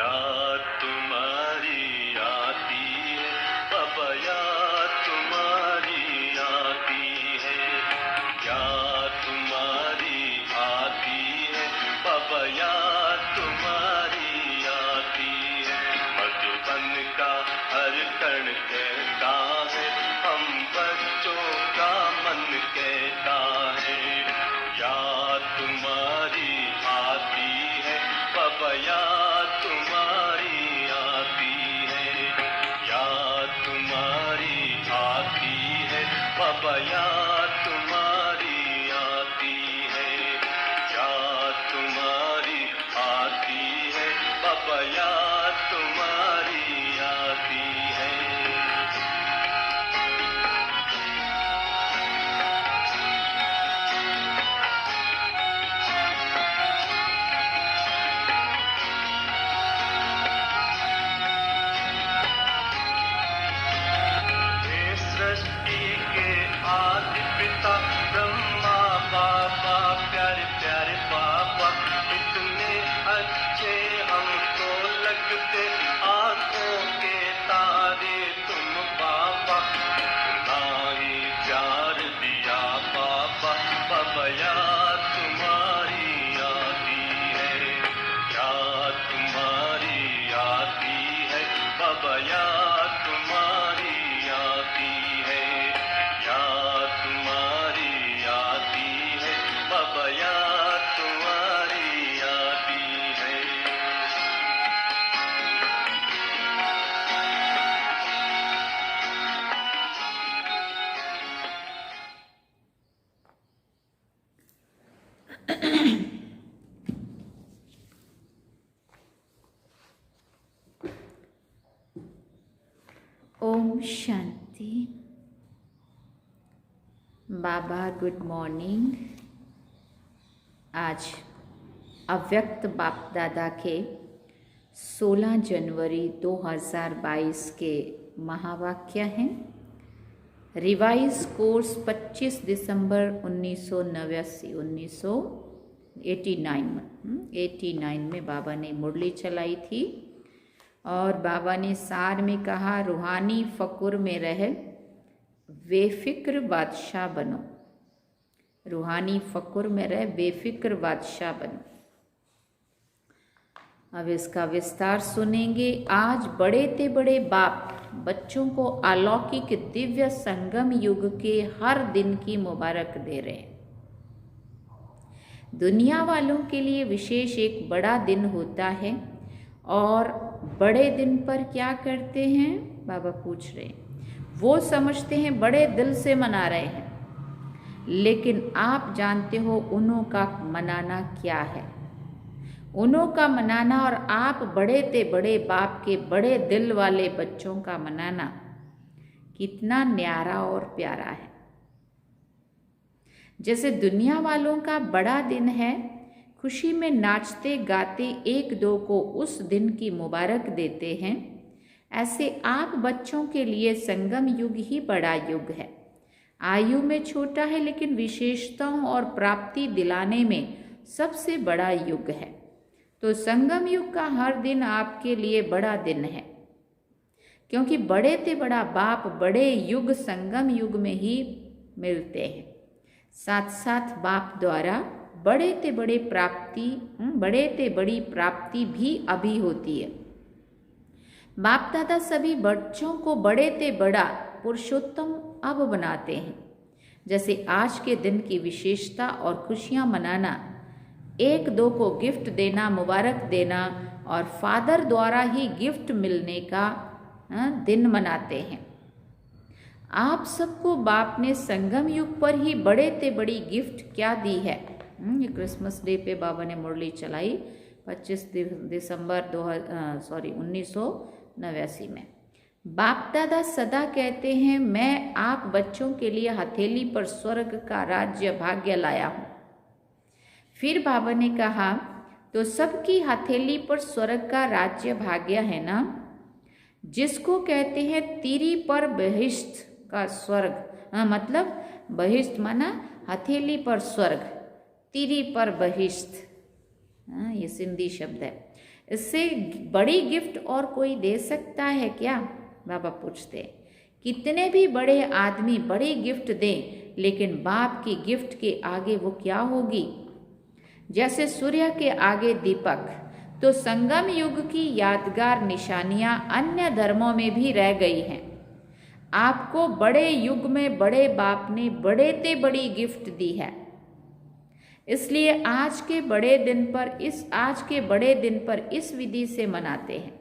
याद तुम्हारी आती है पापा, याद तुम्हारी आती है, याद तुम्हारी आती है पापा, याद तुम्हारी आती है। मधुबन का हर कण कहता है, हम बच्चों का मन कहता है, याद तुम्हारी आती है पापा, याद तुम्हारी आती है, याद तुम्हारी आती है पापा, याद तुम्हारी आती है, याद तुम्हारी आती है पापा, याद तुम्हारी आती है। सृष्टि के आदि पिता ब्रह्मा बाबा, प्यारे प्यारे पापा, इतने अच्छे हमको लगते आंखों के तारे तुम पापा, इतना ही प्यार दिया पापा, पापा याद तुम्हारी आती है, याद तुम्हारी आती है पापा, याद तुम्हारी आती है, याद तुम्हारी आती है पापा, याद तुम्हारी आती है। ओम शांति। बाबा गुड मॉर्निंग। आज अव्यक्त बाप दादा के 16 जनवरी 2022 के महावाक्य हैं। रिवाइज कोर्स 25 दिसंबर 1989 में बाबा ने मुरली चलाई थी और बाबा ने सार में कहा, रूहानी फ़कुर में रह बेफिक्र बादशाह बनो, रूहानी फ़कुर में रह बेफिक्र बादशाह बनो। अब इसका विस्तार सुनेंगे। आज बड़े ते बड़े बाप बच्चों को अलौकिक दिव्य संगम युग के हर दिन की मुबारक दे रहे हैं। दुनिया वालों के लिए विशेष एक बड़ा दिन होता है और बड़े दिन पर क्या करते हैं बाबा पूछ रहे हैं। वो समझते हैं बड़े दिल से मना रहे हैं, लेकिन आप जानते हो उन्हों का मनाना क्या है। उन्हों का मनाना और आप बड़े ते बड़े बाप के बड़े दिल वाले बच्चों का मनाना कितना न्यारा और प्यारा है। जैसे दुनिया वालों का बड़ा दिन है, खुशी में नाचते गाते एक दो को उस दिन की मुबारक देते हैं, ऐसे आप बच्चों के लिए संगम युग ही बड़ा युग है। आयु में छोटा है लेकिन विशेषताओं और प्राप्ति दिलाने में सबसे बड़ा युग है। तो संगम युग का हर दिन आपके लिए बड़ा दिन है, क्योंकि बड़े ते बड़ा बाप बड़े युग संगम युग में ही मिलते हैं। साथ साथ बाप द्वारा बड़े ते बड़ी प्राप्ति भी अभी होती है। बाप दादा सभी बच्चों को बड़े ते बड़ा पुरुषोत्तम अब बनाते हैं। जैसे आज के दिन की विशेषता और खुशियां मनाना, एक दो को गिफ्ट देना, मुबारक देना और फादर द्वारा ही गिफ्ट मिलने का दिन मनाते हैं। आप सबको बाप ने संगम युग पर ही बड़े ते बड़ी गिफ्ट क्या दी है। ये क्रिसमस डे पे बाबा ने मुरली चलाई 25 दिसंबर 1989 में। बाप दादा सदा कहते हैं, मैं आप बच्चों के लिए हथेली पर स्वर्ग का राज्य भाग्य लाया हूँ। फिर बाबा ने कहा, तो सबकी हथेली पर स्वर्ग का राज्य भाग्य है ना, जिसको कहते हैं तिरी पर बहिष्ठ का स्वर्ग। मतलब बहिष्ठ माना हथेली पर स्वर्ग, तिरी पर बहिष्ठ, ये सिंधी शब्द है। इससे बड़ी गिफ्ट और कोई दे सकता है क्या? बाबा पूछते हैं। कितने भी बड़े आदमी बड़ी गिफ्ट दें, लेकिन बाप की गिफ्ट के आगे वो क्या होगी? जैसे सूर्य के आगे दीपक। तो संगम युग की यादगार निशानियां अन्य धर्मों में भी रह गई हैं। आपको बड़े युग में बड़े बाप ने बड़े ते बड़ी गिफ्ट दी है, इसलिए आज के बड़े दिन पर इस विधि से मनाते हैं।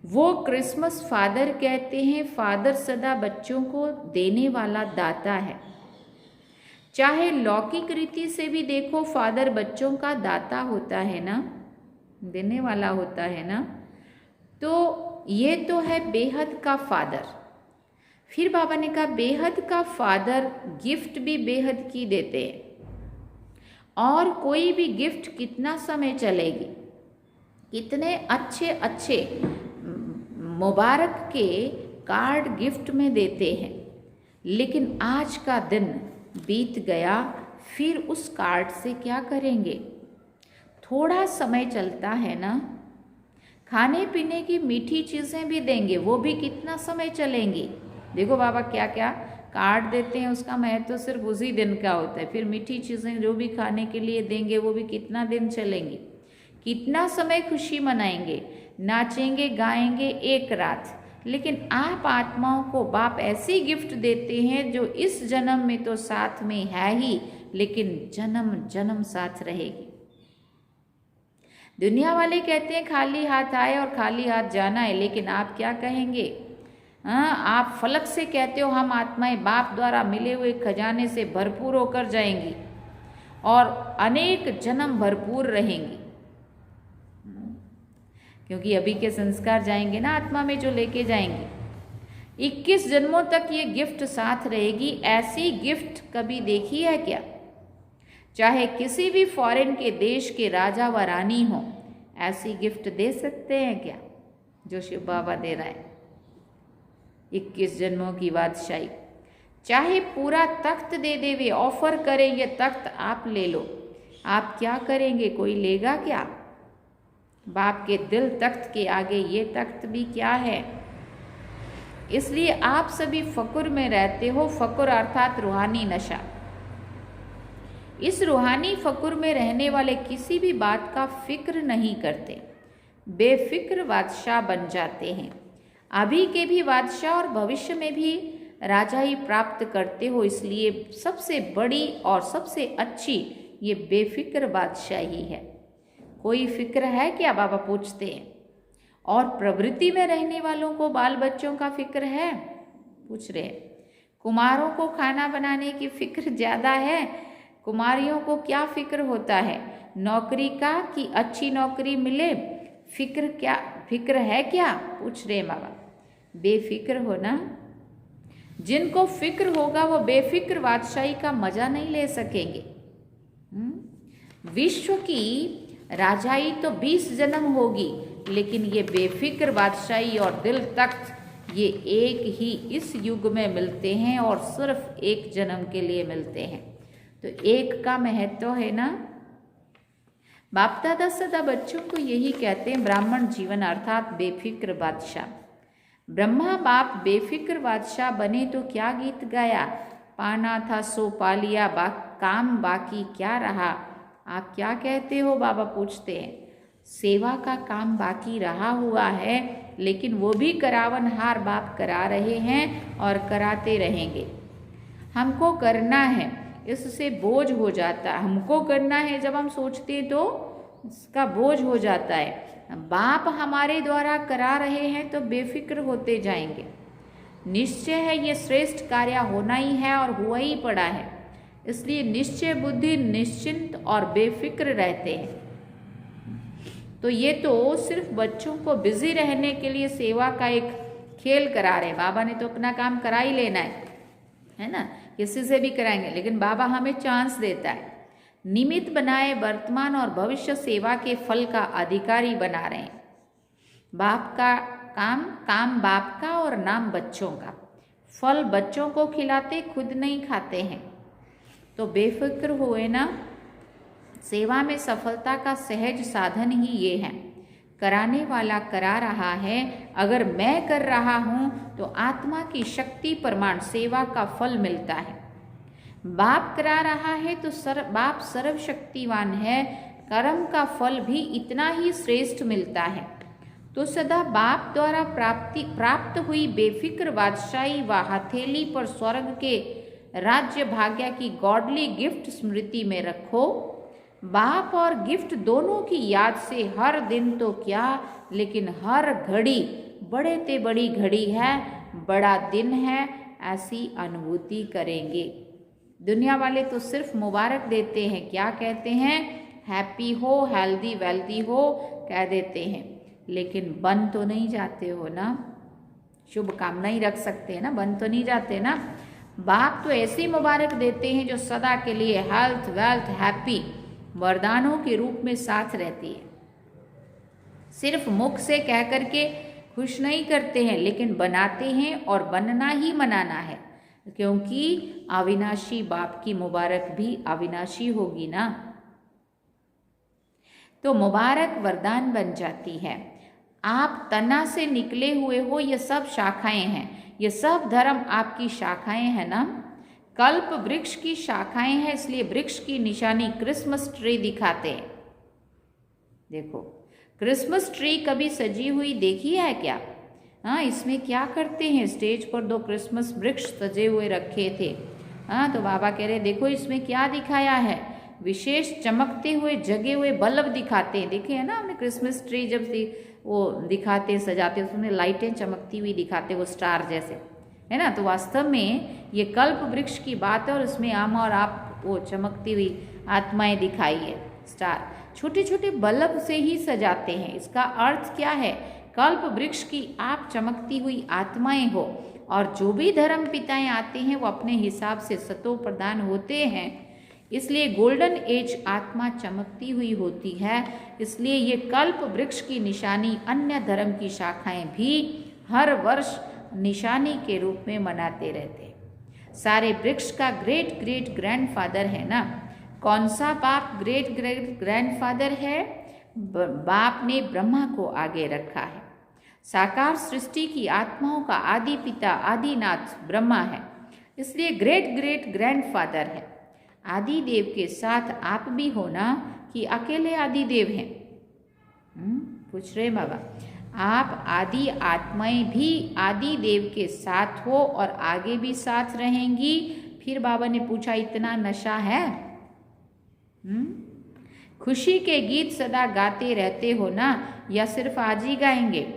वो क्रिसमस फादर कहते हैं। फादर सदा बच्चों को देने वाला दाता है। चाहे लौकिक रीति से भी देखो, फादर बच्चों का दाता होता है ना, देने वाला होता है ना। तो ये तो है बेहद का फादर। फिर बाबा ने कहा बेहद का फादर गिफ्ट भी बेहद की देते हैं, और कोई भी गिफ्ट कितना समय चलेगी। कितने अच्छे अच्छे मुबारक के कार्ड गिफ्ट में देते हैं, लेकिन आज का दिन बीत गया, फिर उस कार्ड से क्या करेंगे? थोड़ा समय चलता है ना। खाने पीने की मीठी चीज़ें भी देंगे, वो भी कितना समय चलेंगी। देखो बाबा क्या क्या कार्ड देते हैं, उसका महत्व तो सिर्फ उसी दिन का होता है। फिर मीठी चीज़ें जो भी खाने के लिए देंगे, वो भी कितना दिन चलेंगी। कितना समय खुशी मनाएंगे, नाचेंगे गाएंगे एक रात। लेकिन आप आत्माओं को बाप ऐसी गिफ्ट देते हैं जो इस जन्म में तो साथ में है ही, लेकिन जन्म जन्म साथ रहेगी। दुनिया वाले कहते हैं खाली हाथ आए और खाली हाथ जाना है, लेकिन आप क्या कहेंगे? हाँ, आप फलक से कहते हो हम आत्माएं बाप द्वारा मिले हुए खजाने से भरपूर होकर जाएंगी और अनेक जन्म भरपूर रहेंगी, क्योंकि अभी के संस्कार जाएंगे ना आत्मा में जो लेके जाएंगे। 21 जन्मों तक ये गिफ्ट साथ रहेगी। ऐसी गिफ्ट कभी देखी है क्या? चाहे किसी भी फॉरेन के देश के राजा व रानी हो, ऐसी गिफ्ट दे सकते हैं क्या जो शिव बाबा दे रहा है? 21 जन्मों की बादशाही। चाहे पूरा तख्त दे दे, वे ऑफर करें ये तख्त आप ले लो, आप क्या करेंगे? कोई लेगा क्या? बाप के दिल तख्त के आगे ये तख्त भी क्या है? इसलिए आप सभी फकुर में रहते हो। फकुर अर्थात रूहानी नशा। इस रूहानी फकुर में रहने वाले किसी भी बात का फिक्र नहीं करते, बेफिक्र बादशाह बन जाते हैं। अभी के भी बादशाह और भविष्य में भी राजाई प्राप्त करते हो। इसलिए सबसे बड़ी और सबसे अच्छी ये बेफिक्र बादशाही है। कोई फिक्र है क्या? बाबा पूछते हैं। और प्रवृत्ति में रहने वालों को बाल बच्चों का फिक्र है? पूछ रहे हैं। कुमारों को खाना बनाने की फिक्र ज़्यादा है। कुमारियों को क्या फिक्र होता है? नौकरी का, कि अच्छी नौकरी मिले। फिक्र है क्या? पूछ रहे बाबा। बेफिक्र हो ना। जिनको फिक्र होगा वो बेफिक्र बादशाही का मजा नहीं ले सकेंगे। विश्व की राजाई तो 20 जन्म होगी, लेकिन ये बेफिक्र बादशाही और दिल तख्त ये एक ही इस युग में मिलते हैं और सिर्फ एक जन्म के लिए मिलते हैं। तो एक का महत्व है ना। बाप दादा सदा बच्चों को यही कहते हैं, ब्राह्मण जीवन अर्थात बेफिक्र बादशाह। ब्रह्मा बाप बेफिक्र बादशाह बने तो क्या गीत गाया? पाना था सो पा लिया, काम बाकी क्या रहा। आप क्या कहते हो? बाबा पूछते हैं। सेवा का काम बाकी रहा हुआ है, लेकिन वो भी करावनहार बाप करा रहे हैं और कराते रहेंगे। हमको करना है, इससे बोझ हो जाता है। हमको करना है जब हम सोचते हैं तो इसका बोझ हो जाता है। बाप हमारे द्वारा करा रहे हैं तो बेफिक्र होते जाएंगे। निश्चय है ये श्रेष्ठ कार्य होना ही है और हुआ ही पड़ा है। इसलिए निश्चय बुद्धि निश्चिंत और बेफिक्र रहते हैं। तो ये तो सिर्फ बच्चों को बिजी रहने के लिए सेवा का एक खेल करा रहे हैं। बाबा ने तो अपना काम करा ही लेना है ना, किसी से भी कराएंगे, लेकिन बाबा हमें चांस देता है। निमित्त बनाए वर्तमान और भविष्य सेवा के फल का अधिकारी बना रहे हैं। बाप का काम बाप का और नाम बच्चों का। फल बच्चों को खिलाते, खुद नहीं खाते हैं। तो बेफिक्र हुए ना। सेवा में सफलता का सहज साधन ही ये है। कराने वाला करा रहा है। अगर मैं कर रहा हूँ तो आत्मा की शक्ति प्रमाण सेवा का फल मिलता है। बाप करा रहा है तो बाप सर्वशक्तिवान है, कर्म का फल भी इतना ही श्रेष्ठ मिलता है। तो सदा बाप द्वारा प्राप्त हुई बेफिक्र बादशाही व हथेली पर स्वर्ग के राज्य भाग्य की गॉडली गिफ्ट स्मृति में रखो। बाप और गिफ्ट दोनों की याद से हर दिन तो क्या, लेकिन हर घड़ी बड़े ते बड़ी घड़ी है, बड़ा दिन है, ऐसी अनुभूति करेंगे। दुनिया वाले तो सिर्फ मुबारक देते हैं, क्या कहते हैं, हैप्पी हो, हेल्दी वेल्दी हो कह देते हैं, लेकिन बन तो नहीं जाते हो ना, शुभकामना ही रख सकते हैं ना, बन तो नहीं जाते ना। बाप तो ऐसी मुबारक देते हैं जो सदा के लिए हेल्थ वेल्थ हैप्पी वरदानों के रूप में साथ रहती है। सिर्फ मुख से कह करके खुश नहीं करते हैं, लेकिन बनाते हैं और बनना ही मनाना है, क्योंकि अविनाशी बाप की मुबारक भी अविनाशी होगी ना, तो मुबारक वरदान बन जाती है। आप तना से निकले हुए हो, ये सब शाखाएं हैं, ये सब धर्म आपकी शाखाएं हैं ना। कल्प वृक्ष की शाखाएं हैं, इसलिए वृक्ष की निशानी क्रिसमस ट्री दिखाते हैं। देखो क्रिसमस ट्री कभी सजी हुई देखी है क्या? हाँ, इसमें क्या करते हैं, स्टेज पर 2 क्रिसमस वृक्ष सजे हुए रखे थे। हाँ, तो बाबा कह रहे देखो इसमें क्या दिखाया है, विशेष चमकते हुए जगे हुए बल्ब दिखाते हैं। देखे है ना हमने क्रिसमस ट्री जब वो दिखाते सजाते, उसमें लाइटें चमकती हुई दिखाते, वो स्टार जैसे, है ना। तो वास्तव में ये कल्प वृक्ष की बात है और उसमें आम और आप वो चमकती हुई आत्माएं दिखाई है, स्टार छोटे छोटे बल्ब से ही सजाते हैं। इसका अर्थ क्या है, कल्प वृक्ष की आप चमकती हुई आत्माएं हो, और जो भी धर्म पिताएं आते हैं वो अपने हिसाब से सतो प्रदान होते हैं, इसलिए गोल्डन एज आत्मा चमकती हुई होती है। इसलिए ये कल्प वृक्ष की निशानी अन्य धर्म की शाखाएं भी हर वर्ष निशानी के रूप में मनाते रहते हैं। सारे वृक्ष का ग्रेट ग्रेट ग्रैंडफादर है ना। कौन सा बाप ग्रेट ग्रेट ग्रैंडफादर है? बाप ने ब्रह्मा को आगे रखा है। साकार सृष्टि की आत्माओं का आदि पिता आदिनाथ ब्रह्मा है, इसलिए ग्रेट ग्रेट ग्रैंडफादर है। आदि देव के साथ आप भी हो ना, कि अकेले आदि देव हैं? पूछ रहे बाबा। आप आदि आत्माएं भी आदि देव के साथ हो और आगे भी साथ रहेंगी। फिर बाबा ने पूछा इतना नशा है? खुशी के गीत सदा गाते रहते हो ना, या सिर्फ आज ही गाएंगे?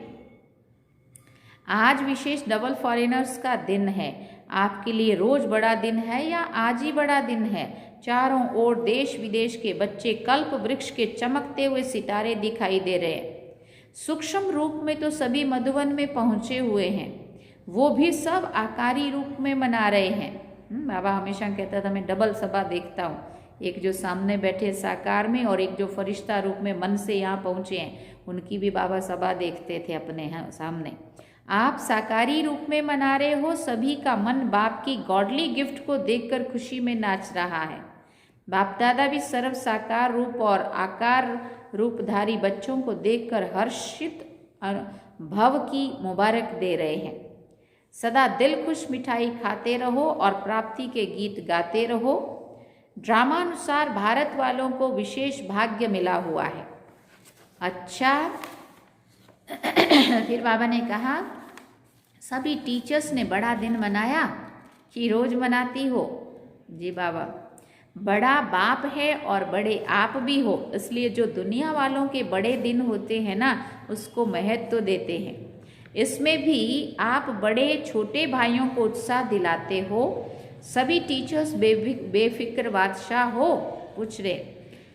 आज विशेष डबल फॉरेनर्स का दिन है। आपके लिए रोज बड़ा दिन है या आज ही बड़ा दिन है? चारों ओर देश विदेश के बच्चे कल्प वृक्ष के चमकते हुए सितारे दिखाई दे रहे हैं। सूक्ष्म रूप में तो सभी मधुवन में पहुंचे हुए हैं, वो भी सब आकारी रूप में मना रहे हैं। बाबा हमेशा कहता था मैं डबल सभा देखता हूँ, एक जो सामने बैठे साकार में और एक जो फरिश्ता रूप में मन से यहाँ पहुँचे हैं, उनकी भी बाबा सभा देखते थे अपने यहाँ सामने। आप साकारी रूप में मना रहे हो, सभी का मन बाप की गॉडली गिफ्ट को देखकर खुशी में नाच रहा है। बाप दादा भी सर्व साकार रूप और आकार रूपधारी बच्चों को देखकर हर्षित भव की मुबारक दे रहे हैं। सदा दिल खुश मिठाई खाते रहो और प्राप्ति के गीत गाते रहो। ड्रामानुसार भारत वालों को विशेष भाग्य मिला हुआ है। अच्छा फिर बाबा ने कहा सभी टीचर्स ने बड़ा दिन मनाया कि रोज मनाती हो? जी बाबा, बड़ा बाप है और बड़े आप भी हो, इसलिए जो दुनिया वालों के बड़े दिन होते हैं ना, उसको महत्व तो देते हैं। इसमें भी आप बड़े छोटे भाइयों को उत्साह दिलाते हो। सभी टीचर्स बेफिक्र बादशाह हो? पूछ रहे।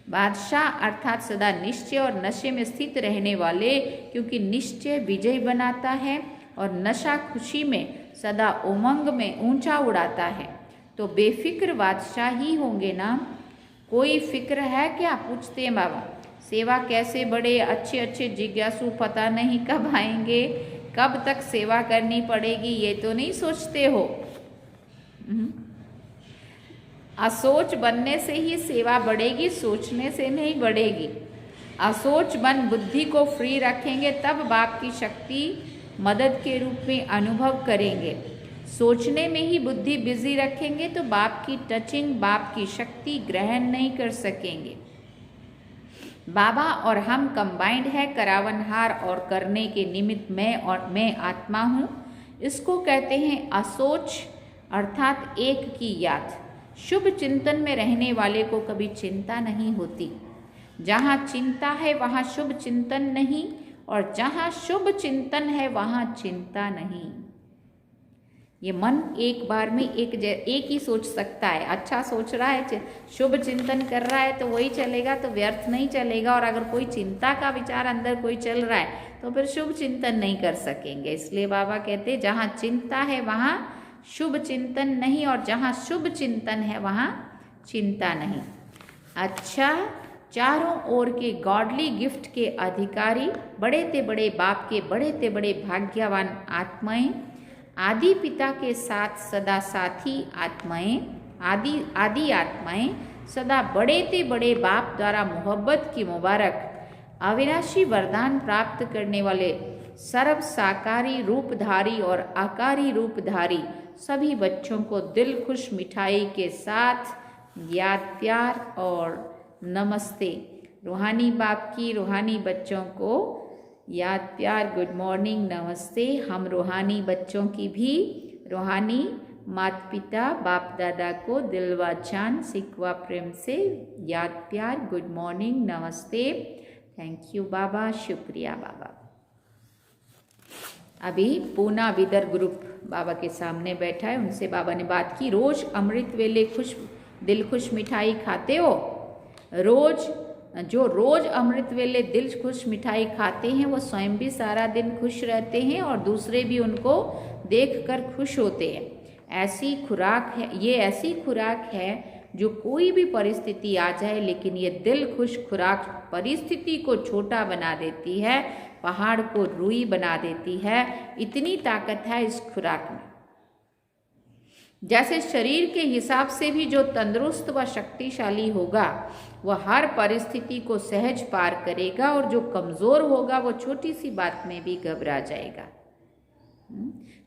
बादशाह अर्थात सदा निश्चय और नशे में स्थित रहने वाले, क्योंकि निश्चय विजय बनाता है और नशा खुशी में सदा उमंग में ऊंचा उड़ाता है। तो बेफिक्र बादशाह ही होंगे ना। कोई फिक्र है क्या? पूछते हैं बाबा। सेवा कैसे बढ़े? अच्छे अच्छे जिज्ञासु पता नहीं कब आएंगे, कब तक सेवा करनी पड़ेगी, ये तो नहीं सोचते हो। असोच बनने से ही सेवा बढ़ेगी, सोचने से नहीं बढ़ेगी। असोच मन बुद्धि को फ्री रखेंगे तब बाप की शक्ति मदद के रूप में अनुभव करेंगे। सोचने में ही बुद्धि बिजी रखेंगे तो बाप की टचिंग, बाप की शक्ति ग्रहण नहीं कर सकेंगे। बाबा और हम कंबाइंड है, करावनहार और करने के निमित्त मैं आत्मा हूँ। इसको कहते हैं असोच, अर्थात एक की याद। शुभ चिंतन में रहने वाले को कभी चिंता नहीं होती। जहाँ चिंता है वहाँ शुभ चिंतन नहीं, और जहाँ शुभ चिंतन है वहाँ चिंता नहीं। ये मन एक बार में एक ही सोच सकता है। अच्छा सोच रहा है, शुभ चिंतन कर रहा है तो वही चलेगा, तो व्यर्थ नहीं चलेगा। और अगर कोई चिंता का विचार अंदर कोई चल रहा है तो फिर शुभ चिंतन नहीं कर सकेंगे। इसलिए बाबा कहते हैं जहाँ चिंता है वहाँ शुभ चिंतन नहीं, और जहाँ शुभ चिंतन है वहाँ चिंता नहीं। अच्छा, चारों ओर के गॉडली गिफ्ट के अधिकारी, बड़े ते बड़े बाप के बड़े ते बड़े भाग्यवान आत्माएं, आदि पिता के साथ सदा साथी आत्माएं, आदि आत्माएं, सदा बड़े ते बड़े बाप द्वारा मोहब्बत की मुबारक अविनाशी वरदान प्राप्त करने वाले सर्व साकारी रूपधारी और आकारी रूपधारी सभी बच्चों को दिल खुश मिठाई के साथ याद, प्यार और नमस्ते। रूहानी बाप की रूहानी बच्चों को याद, प्यार, गुड मॉर्निंग, नमस्ते। हम रूहानी बच्चों की भी रूहानी माता पिता बाप दादा को दिल व जान सिकवा प्रेम से याद, प्यार, गुड मॉर्निंग, नमस्ते। थैंक यू बाबा, शुक्रिया बाबा। अभी पूना विदर ग्रुप बाबा के सामने बैठा है, उनसे बाबा ने बात की। रोज अमृत वेले दिल खुश मिठाई खाते हो? रोज अमृत वेले दिल खुश मिठाई खाते हैं वो स्वयं भी सारा दिन खुश रहते हैं और दूसरे भी उनको देखकर खुश होते हैं। ऐसी खुराक है, ये ऐसी खुराक है जो कोई भी परिस्थिति आ जाए, लेकिन ये दिल खुश खुराक परिस्थिति को छोटा बना देती है, पहाड़ को रुई बना देती है। इतनी ताकत है इस खुराक में। जैसे शरीर के हिसाब से भी जो तंदुरुस्त व शक्तिशाली होगा वह हर परिस्थिति को सहज पार करेगा, और जो कमज़ोर होगा वो छोटी सी बात में भी घबरा जाएगा।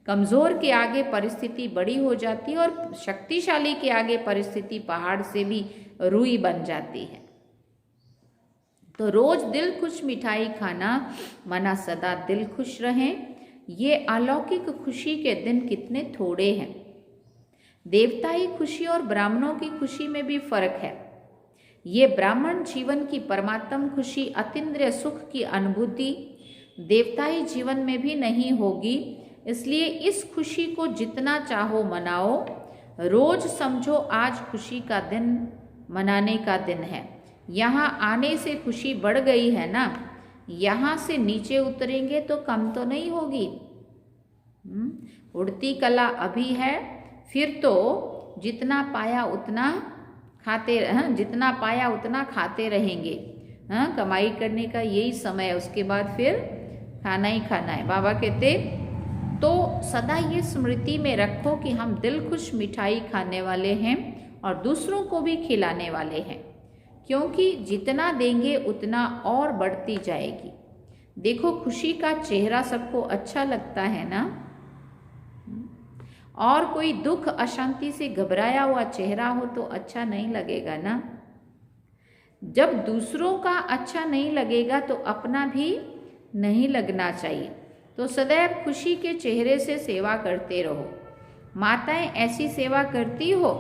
कमज़ोर के आगे परिस्थिति बड़ी हो जाती है और शक्तिशाली के आगे परिस्थिति पहाड़ से भी रुई बन जाती है। तो रोज दिल खुश मिठाई खाना मना सदा दिल खुश रहें। ये अलौकिक खुशी के दिन कितने थोड़े हैं। देवताई खुशी और ब्राह्मणों की खुशी में भी फर्क है। ये ब्राह्मण जीवन की परमात्म खुशी, अतीन्द्रिय सुख की अनुभूति देवताई जीवन में भी नहीं होगी। इसलिए इस खुशी को जितना चाहो मनाओ। रोज समझो आज खुशी का दिन, मनाने का दिन है। यहाँ आने से खुशी बढ़ गई है ना, यहाँ से नीचे उतरेंगे तो कम तो नहीं होगी। उड़ती कला अभी है, फिर तो जितना पाया उतना खाते रहेंगे। कमाई करने का यही समय है, उसके बाद फिर खाना ही खाना है। बाबा कहते तो सदा ये स्मृति में रखो कि हम दिल खुश मिठाई खाने वाले हैं और दूसरों को भी खिलाने वाले हैं, क्योंकि जितना देंगे उतना और बढ़ती जाएगी। देखो खुशी का चेहरा सबको अच्छा लगता है ना, और कोई दुख अशांति से घबराया हुआ चेहरा हो तो अच्छा नहीं लगेगा ना। जब दूसरों का अच्छा नहीं लगेगा तो अपना भी नहीं लगना चाहिए। तो सदैव खुशी के चेहरे से सेवा करते रहो। माताएं ऐसी सेवा करती हो,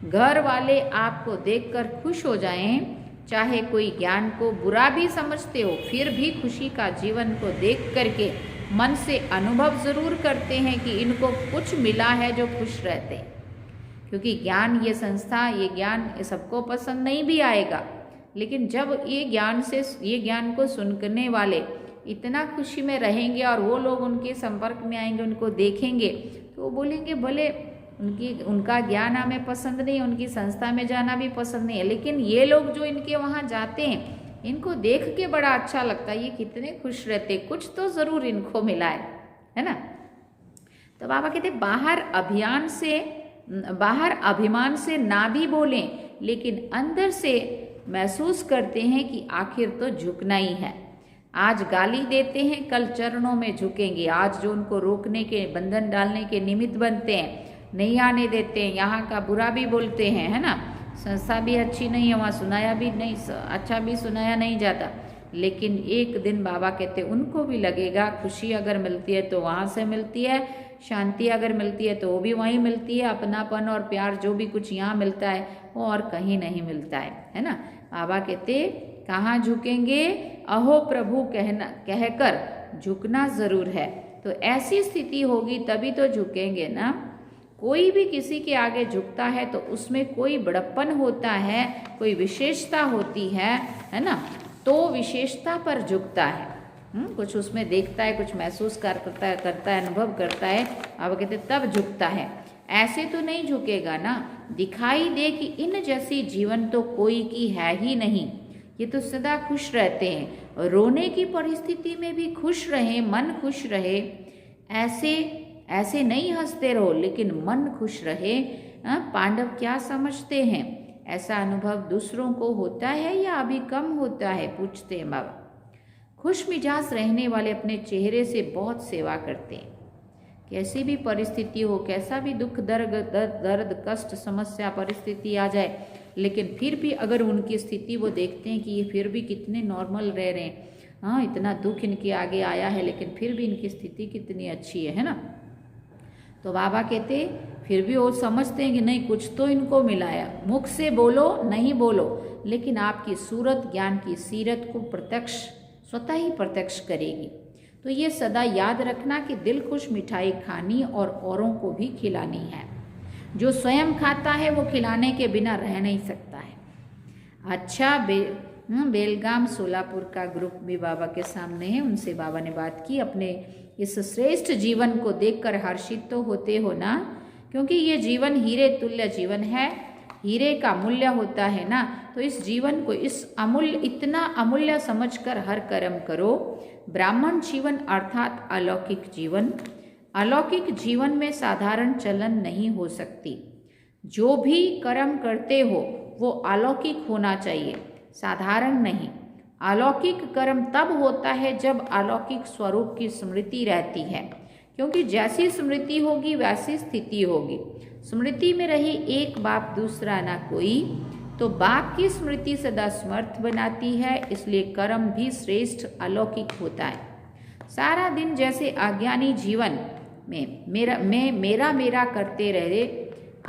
घर वाले आपको देखकर खुश हो जाएं। चाहे कोई ज्ञान को बुरा भी समझते हो, फिर भी खुशी का जीवन को देख करके मन से अनुभव जरूर करते हैं कि इनको कुछ मिला है जो खुश रहते हैं। क्योंकि ज्ञान, ये संस्था, ये ज्ञान सबको पसंद नहीं भी आएगा, लेकिन जब ये ज्ञान को सुनने वाले इतना खुशी में रहेंगे और वो लोग उनके संपर्क में आएंगे, उनको देखेंगे, तो वो बोलेंगे भले उनका ज्ञान हमें पसंद नहीं, उनकी संस्था में जाना भी पसंद नहीं है, लेकिन ये लोग जो इनके वहाँ जाते हैं इनको देख के बड़ा अच्छा लगता है, ये कितने खुश रहते, कुछ तो ज़रूर इनको मिला है ना। तो बाबा कहते बाहर अभिमान से ना भी बोलें, लेकिन अंदर से महसूस करते हैं कि आखिर तो झुकना ही है। आज गाली देते हैं, कल चरणों में झुकेंगे। आज जो उनको रोकने के, बंधन डालने के निमित्त बनते हैं, नहीं आने देते हैं, यहाँ का बुरा भी बोलते हैं, है ना, संस्था भी अच्छी नहीं है, वहाँ सुनाया भी नहीं, अच्छा भी सुनाया नहीं जाता, लेकिन एक दिन बाबा कहते उनको भी लगेगा खुशी अगर मिलती है तो वहाँ से मिलती है, शांति अगर मिलती है तो वो भी वहीं मिलती है, अपनापन और प्यार जो भी कुछ यहाँ मिलता है वो और कहीं नहीं मिलता है ना। बाबा कहते कहाँ झुकेंगे, अहो प्रभु कहकर झुकना जरूर है। तो ऐसी स्थिति होगी तभी तो झुकेंगे ना। कोई भी किसी के आगे झुकता है तो उसमें कोई बड़प्पन होता है, कोई विशेषता होती है ना, तो विशेषता पर झुकता है। कुछ उसमें देखता है, कुछ महसूस करता है, अनुभव करता है, अब कहते तब झुकता है। ऐसे तो नहीं झुकेगा ना, दिखाई दे कि इन जैसी जीवन तो कोई की है ही नहीं, ये तो सदा खुश रहते हैं, रोने की परिस्थिति में भी खुश रहे, मन खुश रहे, ऐसे नहीं हंसते रहो लेकिन मन खुश रहे। पांडव क्या समझते हैं, ऐसा अनुभव दूसरों को होता है या अभी कम होता है, पूछते हैं बाबा। खुश मिजाज रहने वाले अपने चेहरे से बहुत सेवा करते हैं। कैसी भी परिस्थिति हो, कैसा भी दुख दर्द कष्ट समस्या परिस्थिति आ जाए, लेकिन फिर भी अगर उनकी स्थिति वो देखते हैं कि ये फिर भी कितने नॉर्मल रह रहे हैं, हाँ इतना दुख इनके आगे आया है लेकिन फिर भी इनकी स्थिति कितनी अच्छी है ना। तो बाबा कहते फिर भी वो समझते हैं कि नहीं कुछ तो इनको मिला है। मुख से बोलो नहीं बोलो, लेकिन आपकी सूरत ज्ञान की सीरत को प्रत्यक्ष स्वतः ही प्रत्यक्ष करेगी। तो ये सदा याद रखना कि दिल खुश मिठाई खानी और औरों को भी खिलानी है। जो स्वयं खाता है वो खिलाने के बिना रह नहीं सकता है। अच्छा, बेलगाम सोलापुर का ग्रुप भी बाबा के सामने है, उनसे बाबा ने बात की। अपने इस श्रेष्ठ जीवन को देखकर हर्षित तो होते हो ना, क्योंकि ये जीवन हीरे तुल्य जीवन है, हीरे का मूल्य होता है ना। तो इस जीवन को इतना अमूल्य समझकर हर कर्म करो। ब्राह्मण जीवन अर्थात अलौकिक जीवन, अलौकिक जीवन में साधारण चलन नहीं हो सकती। जो भी कर्म करते हो वो अलौकिक होना चाहिए, साधारण नहीं। अलौकिक कर्म तब होता है जब अलौकिक स्वरूप की स्मृति रहती है, क्योंकि जैसी स्मृति होगी वैसी स्थिति होगी। स्मृति में रही एक बाप दूसरा ना कोई, तो बाप की स्मृति सदा समर्थ बनाती है, इसलिए कर्म भी श्रेष्ठ अलौकिक होता है। सारा दिन जैसे अज्ञानी जीवन में मेरा मेरा करते रहे,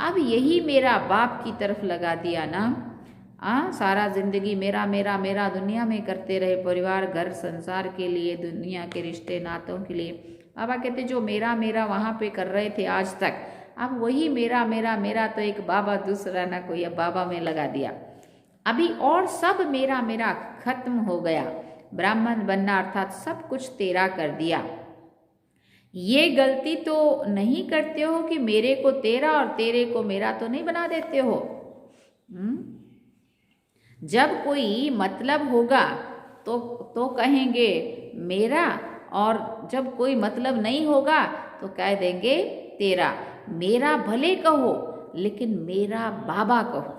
अब यही मेरा बाप की तरफ लगा दिया ना। सारा जिंदगी मेरा मेरा मेरा दुनिया में करते रहे, परिवार घर संसार के लिए, दुनिया के रिश्ते नातों के लिए। बाबा कहते जो मेरा मेरा वहाँ पे कर रहे थे आज तक, अब वही मेरा मेरा मेरा तो एक बाबा दूसरा ना कोई, अब बाबा में लगा दिया। अभी और सब मेरा मेरा खत्म हो गया। ब्राह्मण बनना अर्थात सब कुछ तेरा कर दिया। ये गलती तो नहीं करते हो कि मेरे को तेरा और तेरे को मेरा तो नहीं बना देते हो। जब कोई मतलब होगा तो कहेंगे मेरा, और जब कोई मतलब नहीं होगा तो कह देंगे तेरा। मेरा भले कहो लेकिन मेरा बाबा कहो।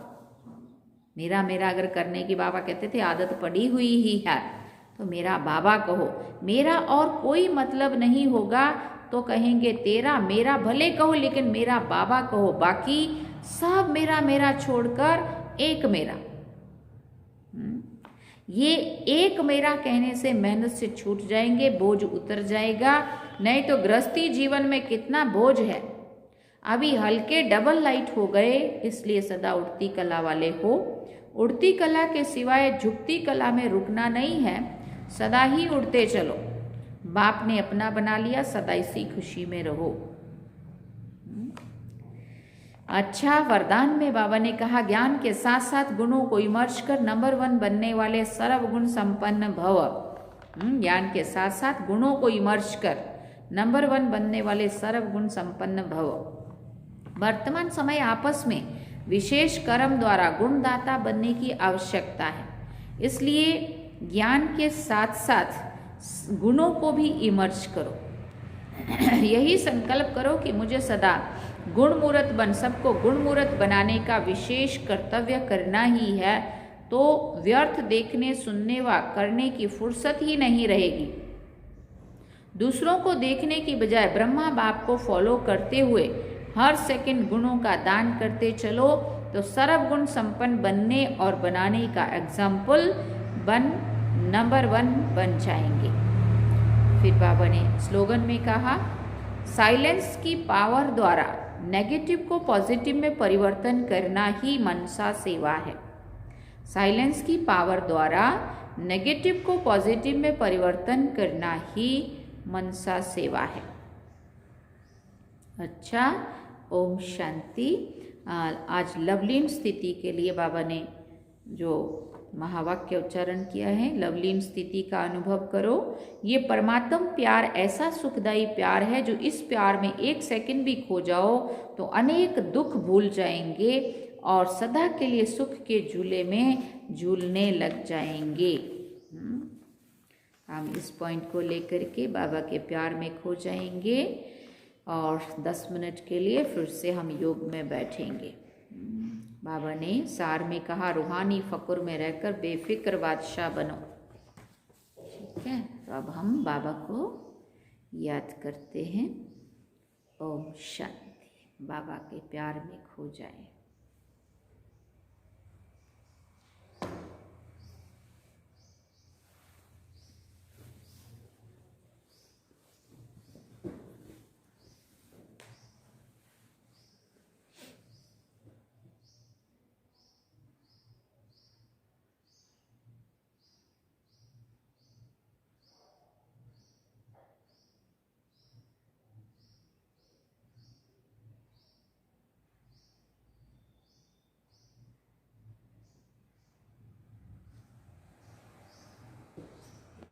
मेरा मेरा अगर करने की बाबा कहते थे आदत पड़ी हुई ही है, तो मेरा बाबा कहो। मेरा और कोई मतलब नहीं होगा तो कहेंगे तेरा। मेरा भले कहो लेकिन मेरा बाबा कहो, बाकी सब मेरा मेरा छोड़कर एक मेरा। ये एक मेरा कहने से मेहनत से छूट जाएंगे, बोझ उतर जाएगा। नहीं तो गृहस्थी जीवन में कितना बोझ है। अभी हल्के डबल लाइट हो गए, इसलिए सदा उड़ती कला वाले हो। उड़ती कला के सिवाय झुकती कला में रुकना नहीं है, सदा ही उड़ते चलो। बाप ने अपना बना लिया, सदा इसी खुशी में रहो। अच्छा, वरदान में बाबा ने कहा ज्ञान के साथ साथ गुणों को इमर्ज कर नंबर 1 बनने वाले सर्वगुण संपन्न भव। ज्ञान के साथ साथ गुणों को इमर्ज कर नंबर 1 बनने वाले सर्वगुण संपन्न भव। वर्तमान समय आपस में विशेष कर्म द्वारा गुणदाता बनने की आवश्यकता है, इसलिए ज्ञान के साथ साथ गुणों को भी इमर्ज करो। यही संकल्प करो कि मुझे सदा गुणमूर्त बन, सबको गुणमूर्त बनाने का विशेष कर्तव्य करना ही है। तो व्यर्थ देखने सुनने व करने की फुर्सत ही नहीं रहेगी। दूसरों को देखने की बजाय ब्रह्मा बाप को फॉलो करते हुए हर सेकंड गुणों का दान करते चलो तो सर्वगुण संपन्न बनने और बनाने का एग्जाम्पल नंबर 1 बन जाएंगे। फिर बाबा ने स्लोगन में कहा, साइलेंस की पावर द्वारा नेगेटिव को पॉजिटिव में परिवर्तन करना ही मनसा सेवा है। साइलेंस की पावर द्वारा नेगेटिव को पॉजिटिव में परिवर्तन करना ही मनसा सेवा है। अच्छा, ओम शांति। आज लवलीन स्थिति के लिए बाबा ने जो महावाक्य उच्चारण किया है, लवलीन स्थिति का अनुभव करो। ये परमात्म प्यार ऐसा सुखदायी प्यार है जो इस प्यार में एक सेकंड भी खो जाओ तो अनेक दुख भूल जाएंगे और सदा के लिए सुख के झूले में झूलने लग जाएंगे। हम इस पॉइंट को लेकर के बाबा के प्यार में खो जाएंगे और 10 मिनट के लिए फिर से हम योग में बैठेंगे। बाबा ने सार में कहा, रूहानी फकुर में रहकर बेफिक्र बादशाह बनो। ठीक है, तो अब हम बाबा को याद करते हैं। ओम शांति। बाबा के प्यार में खो जाए।